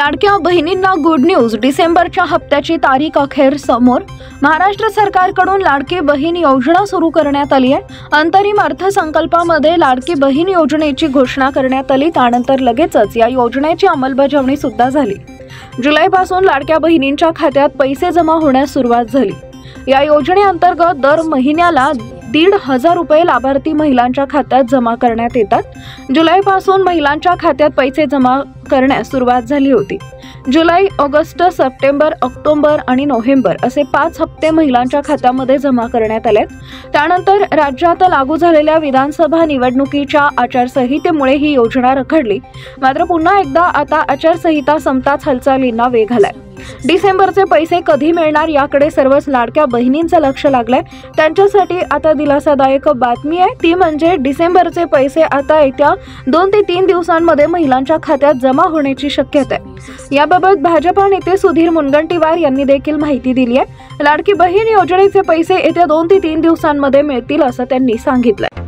लाडक्या बहिणींना good news. डिसेंबरच्या हप्त्याची तारीख अखेर समोर। महाराष्ट्र सरकारकडून लाडकी बहीण योजना सुरू करण्यात आली आहे। अंतरिम अर्थसंकल्पामध्ये लाडकी बहीण योजनेची घोषणा करण्यात आली। त्यानंतर लगेचच या योजनेची अंमलबजावणी सुद्धा झाली। जुलैपासून लाडक्या बहिणींच्या खात्यात पैसे जमा होण्यास सुरुवात झाली। या योजनेअंतर्गत दर महिन्याला 1,500 रुपये लाभार्थी महिलांच्या खात्यात जमा करण्यात येतात। जुलैपासून महिलांच्या खात्यात पैसे जमा करण्यास सुरुवात झाली होती। जुलै, ऑगस्ट, सप्टेंबर, ऑक्टोबर आणि नोव्हेंबर असे 5 हप्ते महिलांच्या खात्यामध्ये जमा करण्यात आले। त्यानंतर राज्यात लागू झालेल्या विधानसभा निवडणुकीच्या आचारसंहितेमुळे ही योजना रखडली। मात्र पुन्हा एकदा आता आचारसंहिता संपताच हालचालींना वेग आलाय। डिसेंबरचे पैसे कधी मिळणार याकडे सर्वच लाडक्या बहिणींचं लक्ष लागलंय। त्यांच्यासाठी आता दिलासादायक बातमी आहे, ती म्हणजे डिसेंबरचे पैसे आता येत्या 2 ते 3 दिवसांमध्ये महिलांच्या खात्यात जमा होण्याची शक्यता आहे। याबाबत भाजपा नेते सुधीर मुनगंटीवार यांनी देखील माहिती दिली आहे। लाडकी बहीण योजनेचे पैसे येत्या 2 ते 3 दिवसांमध्ये मिळतील असं त्यांनी सांगितलंय।